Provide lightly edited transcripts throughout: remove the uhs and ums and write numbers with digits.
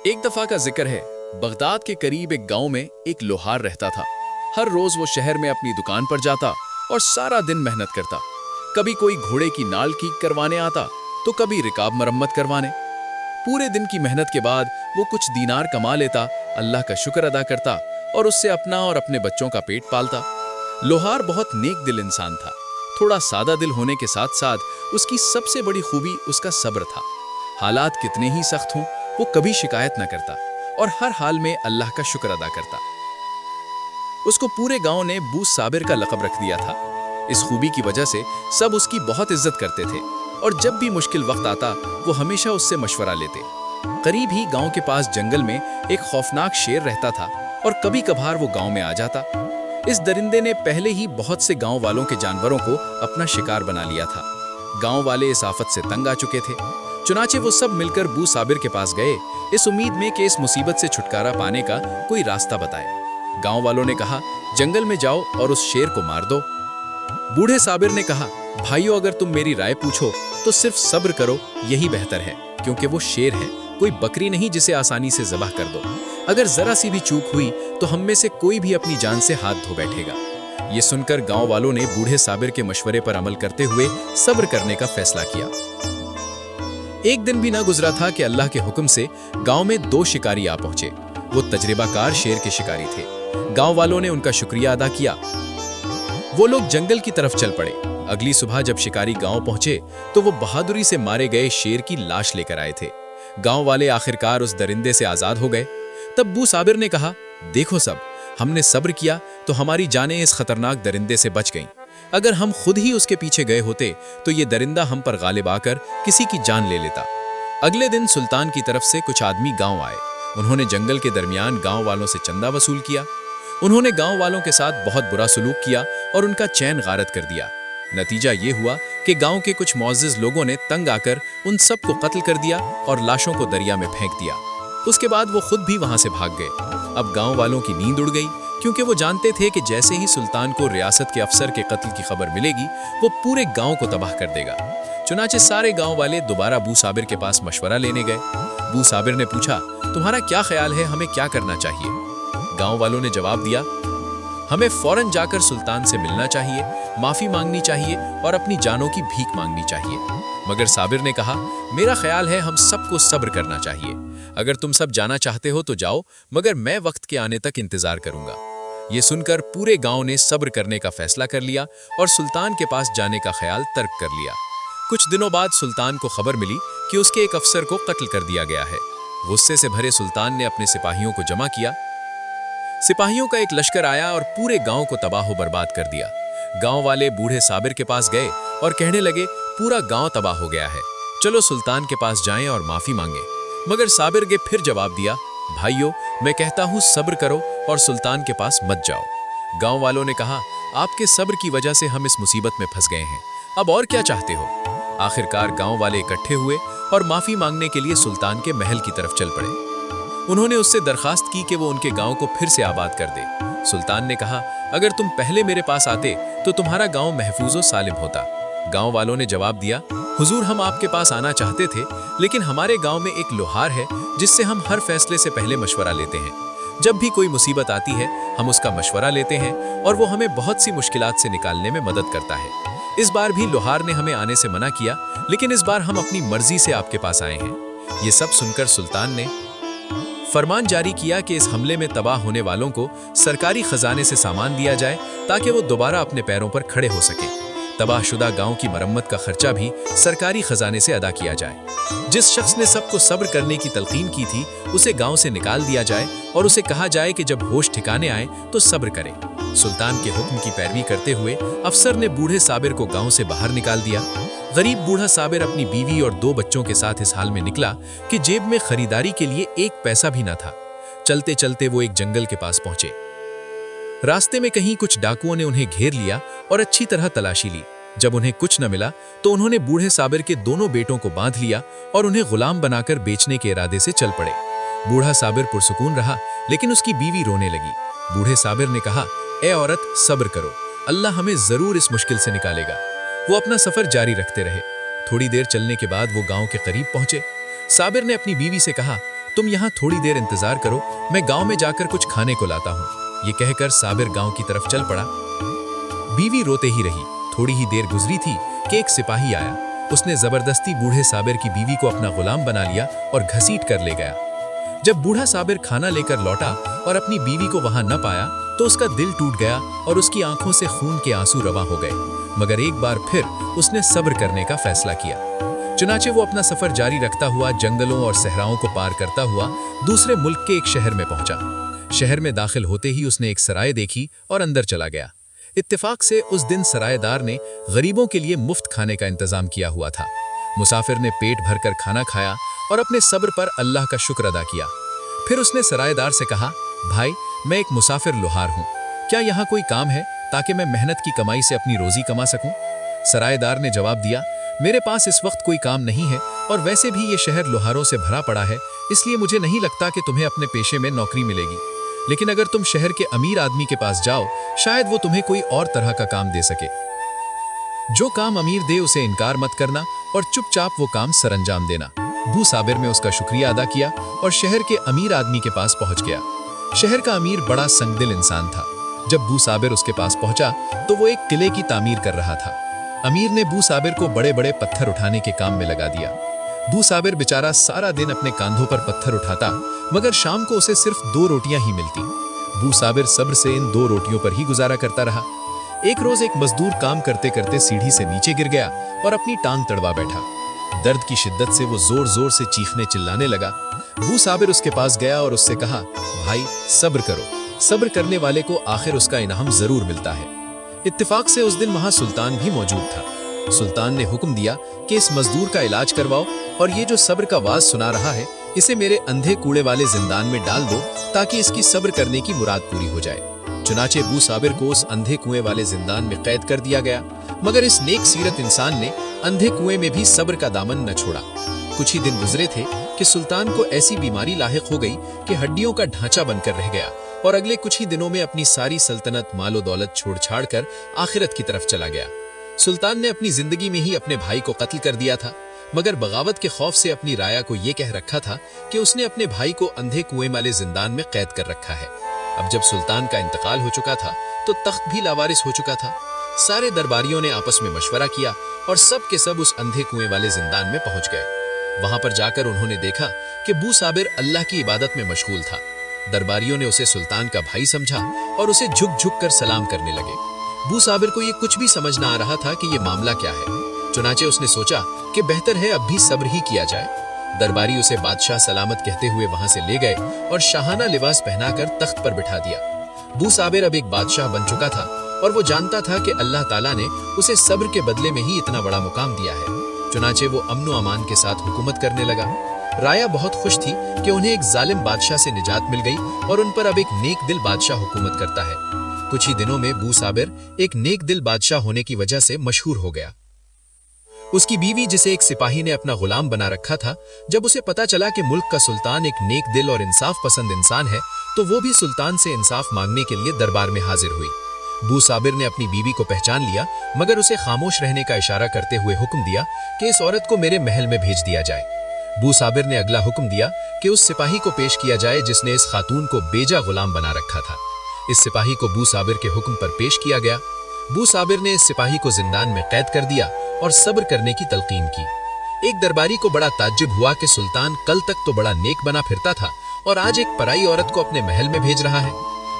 एक दफा का जिक्र है, बगदाद के करीब एक गांव में एक लोहार रहता था। हर रोज वो शहर में अपनी दुकान पर जाता और सारा दिन मेहनत करता। कभी कोई घोड़े की नाल ठीक करवाने आता तो कभी रिकाब मरम्मत करवाने। पूरे दिन की मेहनत के बाद वो कुछ दीनार कमा लेता, अल्लाह का शुक्र अदा करता और उससे अपना और अपने बच्चों का पेट पालता। लोहार बहुत नेक दिल इंसान था। थोड़ा सादा दिल होने के साथ साथ उसकी सबसे बड़ी खूबी उसका सब्र था। हालात कितने ही सख्त हों, वो कभी शिकायत न करता और हर हाल में अल्लाह का शुक्र अदा करता। उसको पूरे गांव ने बू साबिर का लक़ब रख दिया था। इस खूबी की वजह से सब उसकी बहुत इज्जत करते थे और जब भी मुश्किल वक्त आता वो हमेशा उससे मशवरा लेते। करीब ही गांव के पास जंगल में एक खौफनाक शेर रहता था और कभी कभार वो गांव में आ जाता। इस दरिंदे ने पहले ही बहुत से गांव वालों के जानवरों को अपना शिकार बना लिया था। गांव वाले इस आफत से तंग आ चुके थे। चुनाचे वो सब मिलकर बू साबिर के पास गए, इस उम्मीद में कि इस मुसीबत से छुटकारा पाने का कोई रास्ता बताए। गांव वालों ने कहा, जंगल में जाओ और उस शेर को मार दो। बूढ़े साबिर ने कहा, भाइयों, अगर तुम मेरी राय पूछो तो सिर्फ सब्र करो, यही बेहतर है, क्योंकि वो शेर है, कोई बकरी नहीं जिसे आसानी से ज़बह कर दो। अगर जरा सी भी चूक हुई तो हम में से कोई भी अपनी जान से हाथ धो बैठेगा। ये सुनकर गांव वालों ने बूढ़े साबिर के मशवरे पर अमल करते हुए सब्र करने का फैसला किया। एक दिन भी ना गुजरा था कि अल्लाह के हुक्म से गांव में दो शिकारी आ पहुंचे। वो तजर्बाकार शेर के शिकारी थे। गांव वालों ने उनका शुक्रिया अदा किया। वो लोग जंगल की तरफ चल पड़े। अगली सुबह जब शिकारी गांव पहुंचे तो वो बहादुरी से मारे गए शेर की लाश लेकर आए थे। गांव वाले आखिरकार उस दरिंदे से आजाद हो गए। तब बू साबिर ने कहा, देखो सब, हमने सब्र किया तो हमारी जानें इस खतरनाक दरिंदे से बच गईं। अगर हम खुद ही उसके पीछे गए होते तो ये दरिंदा हम पर गालिब आकर किसी की जान ले लेता। अगले दिन सुल्तान की तरफ से कुछ आदमी गांव आए। उन्होंने जंगल के दरमियान गांव वालों से चंदा वसूल किया। उन्होंने गांव वालों के साथ बहुत बुरा सलूक किया और उनका चैन गारत कर दिया। नतीजा ये हुआ कि गांव के कुछ मुअज़्ज़िज़ लोगों ने तंग आकर उन सब को कत्ल कर दिया और लाशों को दरिया में फेंक दिया। उसके बाद वो खुद भी वहां से भाग गए। अब गांव वालों की नींद उड़ गई, क्योंकि वो जानते थे कि जैसे ही सुल्तान को रियासत के अफसर के कत्ल की खबर मिलेगी वो पूरे गांव को तबाह कर देगा। चुनाचे सारे गांव वाले दोबारा बू साबिर के पास मशवरा लेने गए। बू साबिर ने पूछा, तुम्हारा क्या ख्याल है, हमें क्या करना चाहिए? गांव वालों ने जवाब दिया, हमें फौरन जाकर सुल्तान से मिलना चाहिए, माफी मांगनी चाहिए और अपनी जानों की भीख मांगनी चाहिए। मगर साबिर ने कहा, मेरा ख्याल है हम सबको सब्र करना चाहिए। अगर तुम सब जाना चाहते हो तो जाओ, मगर मैं वक्त के आने तक इंतजार करूंगा। ये सुनकर पूरे गांव ने सब्र करने का फैसला कर लिया और सुल्तान के पास जाने का ख्याल तर्क कर लिया। कुछ दिनों बाद सुल्तान को खबर मिली कि उसके एक अफसर को कत्ल कर दिया गया है। गुस्से से भरे सुल्तान ने अपने सिपाहियों को जमा किया। सिपाहियों का एक लश्कर आया और पूरे गांव को तबाह बर्बाद कर दिया। गांव वाले बूढ़े साबिर के पास गए और कहने लगे, पूरा गांव तबाह हो गया है, चलो सुल्तान के पास जाएं और माफी मांगे। मगर साबिर ने फिर जवाब दिया, भाइयों, मैं कहता हूं सब्र करो और सुल्तान के पास मत जाओ। गांव वालों ने कहा, आपके सब्र की वजह से हम इस मुसीबत में फंस गए हैं, अब और क्या चाहते हो? आखिरकार गांव वाले इकट्ठे हुए और माफी मांगने के लिए सुल्तान के महल की तरफ चल पड़े। उन्होंने उससे दरखास्त की कि वो उनके गांव को फिर से आबाद कर दे। सुल्तान ने कहा, अगर तुम पहले मेरे पास आते तो तुम्हारा गांव महफूज व सालिम होता। गांव वालों ने जवाब दिया, हुजूर, हम आपके पास आना चाहते थे, लेकिन हमारे गांव में एक लोहार है जिससे हम हर फैसले से पहले मशवरा लेते हैं। जब भी कोई मुसीबत आती है हम उसका मशवरा लेते हैं और वो हमें बहुत सी मुश्किलात से निकालने में मदद करता है। इस बार भी लोहार ने हमें आने से मना किया, लेकिन इस बार हम अपनी मर्जी से आपके पास आए हैं। ये सब सुनकर सुल्तान ने फरमान जारी किया कि इस हमले में तबाह होने वालों को सरकारी खजाने से सामान दिया जाए ताकि वो दोबारा अपने पैरों पर खड़े हो सके। तबाहशुदा गांव की मरम्मत का खर्चा भी सरकारी खजाने से अदा किया जाए। जिस शख्स ने सबको सब्र करने की तलकीन की थी उसे गांव से निकाल दिया जाए और उसे कहा जाए कि जब होश ठिकाने आए तो सब्र करे। सुल्तान के हुक्म की पैरवी करते हुए अफसर ने बूढ़े साबिर को गांव से बाहर निकाल दिया। गरीब बूढ़ा साबिर अपनी बीवी और 2 बच्चों के साथ इस हाल में निकला कि जेब में खरीदारी के लिए एक पैसा भी न था। चलते चलते वो एक जंगल के पास पहुंचे। रास्ते में कहीं कुछ डाकुओं ने उन्हें घेर लिया और अच्छी तरह तलाशी ली। जब उन्हें कुछ न मिला तो उन्होंने बूढ़े साबिर के दोनों बेटों को बांध लिया और उन्हें गुलाम बनाकर बेचने के इरादे से चल पड़े। बूढ़ा साबिर पुरसुकून रहा, लेकिन उसकी बीवी रोने लगी। बूढ़े साबिर ने कहा, ए औरत, सब्र करो, अल्लाह हमें जरूर इस मुश्किल से निकालेगा। वो अपना सफर जारी रखते रहे। थोड़ी देर चलने के बाद वो गांव के करीब पहुंचे। साबिर ने अपनी बीवी से कहा, तुम यहाँ थोड़ी देर इंतजार करो, मैं गांव में जाकर कुछ खाने को लाता हूँ। ये कहकर साबिर गांव की तरफ चल पड़ा। बीवी रोते ही रही। थोड़ी ही देर गुजरी थी कि एक सिपाही आया। उसने जबरदस्ती बूढ़े साबिर की बीवी को अपना गुलाम बना लिया और घसीट कर ले गया। जब बूढ़ा साबिर खाना लेकर लौटा और अपनी बीवी को वहां न पाया तो उसका दिल टूट गया और उसकी आंखों से खून के आंसू रवा हो गए। मगर एक बार फिर उसने सब्र करने का फैसला किया। चुनाचे वो अपना सफर जारी रखता हुआ जंगलों और सहराओं को पार करता हुआ दूसरे मुल्क के एक शहर में पहुंचा। शहर में दाखिल होते ही उसने एक सराय देखी और अंदर चला गया। इत्तेफाक से उस दिन सरायदार ने गरीबों के लिए मुफ्त खाने का इंतजाम किया हुआ था। मुसाफिर ने पेट भरकर खाना खाया और अपने सब्र पर अल्लाह का शुक्र अदा किया। फिर उसने सरायदार से कहा, भाई, मैं एक मुसाफिर लोहार हूँ, क्या यहाँ कोई काम है ताकि मैं मेहनत की कमाई से अपनी रोजी कमा सकूं? सरायदार ने जवाब दिया, मेरे पास इस वक्त कोई काम नहीं है और वैसे भी ये शहर लोहारों से भरा पड़ा है, इसलिए मुझे नहीं लगता कि तुम्हें अपने पेशे में नौकरी मिलेगी। लेकिन अगर तुम शहर के अमीर आदमी के पास जाओ, शायद वो तुम्हें कोई और तरह का काम दे सके। जो काम अमीर दे उसे इनकार मत करना और चुपचाप वो काम सरंजाम देना। बू साबिर ने उसका शुक्रिया अदा किया और शहर के अमीर आदमी के पास पहुंच गया। शहर का अमीर बड़ा संगदिल इंसान था। जब बू साबिर उसके पास पहुंचा तो वो एक किले की तामीर कर रहा था। अमीर ने बू साबिर को बड़े बड़े पत्थर उठाने के काम में लगा दिया। बू साबिर बेचारा सारा दिन अपने कांधों पर पत्थर उठाता, मगर शाम को उसे सिर्फ 2 रोटियां ही मिलती। बू साबिर सब्र से इन 2 रोटियों पर ही गुजारा करता रहा। एक रोज एक मजदूर काम करते करते सीढ़ी से नीचे गिर गया और अपनी टांग तड़वा बैठा। दर्द की शिद्दत से वो जोर जोर से चीखने चिल्लाने लगा। बू साबिर उसके पास गया और उससे कहा, भाई, सब्र करो, सब्र करने वाले को आखिर उसका इनाम जरूर मिलता है। इत्तेफाक से उस दिन वहां सुल्तान भी मौजूद था। सुल्तान ने हुक्म दिया कि इस मजदूर का इलाज करवाओ और ये जो सब्र का वाज सुना रहा है, इसे मेरे अंधे कूड़े वाले जिंदान में डाल दो ताकि इसकी सब्र करने की मुराद पूरी हो जाए। चुनाचे बू साबिर को उस अंधे कुएं वाले जिंदान में कैद कर दिया गया, मगर इस नेक सीरत इंसान ने अंधे कुएं में भी सब्र का दामन न छोड़ा। कुछ ही दिन गुजरे थे कि सुल्तान को ऐसी बीमारी लाहिक हो गई कि हड्डियों का ढांचा बनकर रह गया और अगले कुछ ही दिनों में अपनी सारी सल्तनत मालो दौलत छोड़ छाड़ कर आखिरत की तरफ चला गया। सुल्तान ने अपनी जिंदगी में ही अपने भाई को कत्ल कर दिया था, मगर बगावत के खौफ से अपनी राया को यह कह रखा था कि उसने अपने भाई को अंधे कुएं वाले जिंदान में कैद कर रखा है। अब जब सुल्तान का इंतकाल हो चुका था तो तख्त भी लावारिस हो चुका था। सारे दरबारियों ने आपस में मशवरा किया और सब के सब उस अंधे कुएं वाले जिंदान में पहुंच गए। वहां पर जाकर उन्होंने देखा कि बू साबिर अल्लाह की इबादत में मशगूल था। दरबारियों ने उसे सुल्तान का भाई समझा और उसे झुक झुक कर सलाम करने लगे। बू साबिर को ये कुछ भी समझ ना आ रहा था कि ये मामला क्या है। चुनाचे उसने सोचा कि बेहतर है अब भी सब्र ही किया जाए। दरबारी उसे बादशाह सलामत कहते हुए वहां से ले गए और शाहाना लिबास पहनाकर तख्त पर बिठा दिया। बू साबिर अब एक बादशाह बन चुका था और वो जानता था कि अल्लाह ताला ने उसे सब्र के बदले में ही इतना बड़ा मुकाम दिया है। चुनाचे वो अमन अमान के साथ हुकूमत करने लगा। राया बहुत खुश थी कि उन्हें एक जालिम बादशाह से निजात मिल गई और उन पर अब एक नेक दिल बादशाह हुकूमत करता है। कुछ ही दिनों में बू साबिर एक नेक दिल बादशाह होने की वजह से मशहूर हो गया। उसकी बीवी, जिसे एक सिपाही ने अपना गुलाम बना रखा था, जब उसे पता चला कि मुल्क का सुल्तान एक नेक दिल और इंसाफ पसंद इंसान है, तो वो भी सुल्तान से इंसाफ मांगने के लिए दरबार में हाजिर हुई। बू साबिर ने अपनी बीवी को पहचान लिया, मगर उसे खामोश रहने का इशारा करते हुए हुक्म दिया कि इस औरत को मेरे महल में भेज दिया जाए। बू साबिर ने अगला हुक्म दिया कि उस सिपाही को पेश किया जाए जिसने इस खातून को बेजा गुलाम बना रखा था। इस सिपाही को बू साबिर के हुक्म पर पेश किया गया। बू साबिर ने इस सिपाही को जिंदान में कैद कर दिया और सब्र करने की तलकीन की। एक दरबारी को बड़ा ताज्जुब हुआ कि सुल्तान कल तक तो बड़ा नेक बना फिरता था और आज एक पराई औरत को अपने महल में भेज रहा है।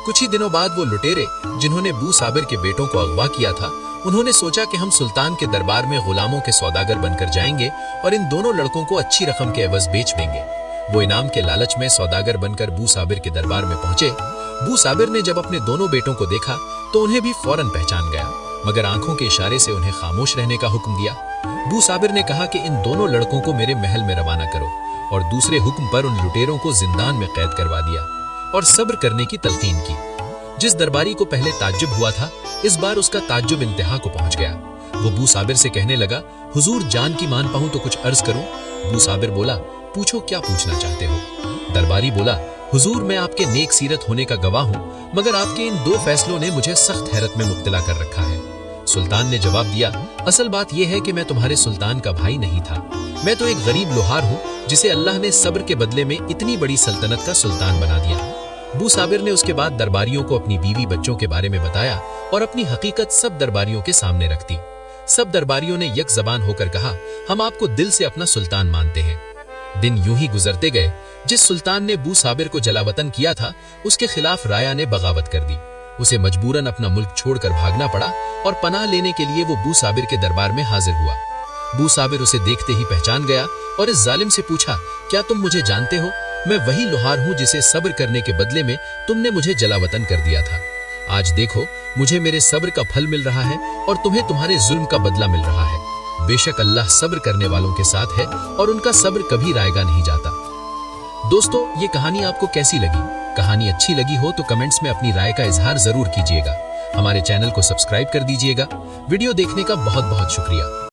कुछ ही दिनों बाद वो लुटेरे जिन्होंने बू साबिर के बेटों को अगवा किया था, उन्होंने सोचा कि हम सुल्तान के दरबार में गुलामों के सौदागर बनकर जाएंगे और इन दोनों लड़कों को अच्छी रकम के एवज बेच देंगे। वो इनाम के लालच में सौदागर बनकर बू साबिर के दरबार में पहुंचे। बू साबिर ने जब अपने दोनों बेटों को देखा तो उन्हें भी फौरन पहचान गया, मगर आंखों के इशारे से उन्हें खामोश रहने का हुक्म दिया। बू साबिर ने कहा कि इन दोनों लड़कों को मेरे महल में रवाना करो और दूसरे हुक्म पर उन लुटेरों को जिंदान में कैद करवा दिया और सब्र करने की तलकीन की। जिस दरबारी को पहले ताज्जुब हुआ था, इस बार उसका ताज्जुब इंतहा को पहुंच गया। वो बू साबिर से कहने लगा, हुजूर, जान की मान पाऊं तो कुछ अर्ज करूं? बू साबिर बोला, पूछो, क्या पूछना चाहते हो? दरबारी बोला, हुजूर, मैं आपके नेक सीरत होने का गवाह हूं, मगर आपके इन 2 फैसलों ने मुझे सख्त हैरत में मुब्तला कर रखा है। सुल्तान ने जवाब दिया, असल बात यह है कि मैं तुम्हारे सुल्तान का भाई नहीं था। मैं तो एक गरीब लोहार हूँ जिसे अल्लाह ने सब्र के बदले में इतनी बड़ी सल्तनत का सुल्तान बना दिया। बू साबिर ने उसके बाद दरबारियों को अपनी बीवी बच्चों के बारे में बताया और अपनी हकीकत सब दरबारियों के सामने रख दी। सब दरबारियों ने यक जबान होकर कहा, हम आपको दिल से अपना सुल्तान मानते हैं। दिन यूं ही गुजरते गए। जिस सुल्तान ने बू साबिर को जलावतन किया था, उसके खिलाफ राया ने बगावत कर दी। उसे मजबूरन अपना मुल्क छोड़कर भागना पड़ा और पनाह लेने के लिए वो बू साबिर के दरबार में हाजिर हुआ। बू साबिर उसे देखते ही पहचान गया और इस जालिम से पूछा, क्या तुम मुझे जानते हो? मैं वही लोहार हूँ जिसे सब्र करने के बदले में तुमने मुझे जलावतन कर दिया था। आज देखो, मुझे मेरे सब्र का फल मिल रहा है और तुम्हें तुम्हारे जुल्म का बदला मिल रहा है। बेशक अल्लाह सब्र करने वालों के साथ है और उनका सब्र कभी रायगा नहीं जाता। दोस्तों, ये कहानी आपको कैसी लगी? कहानी अच्छी लगी हो तो कमेंट्स में अपनी राय का इजहार जरूर कीजिएगा। हमारे चैनल को सब्सक्राइब कर दीजिएगा। वीडियो देखने का बहुत बहुत शुक्रिया।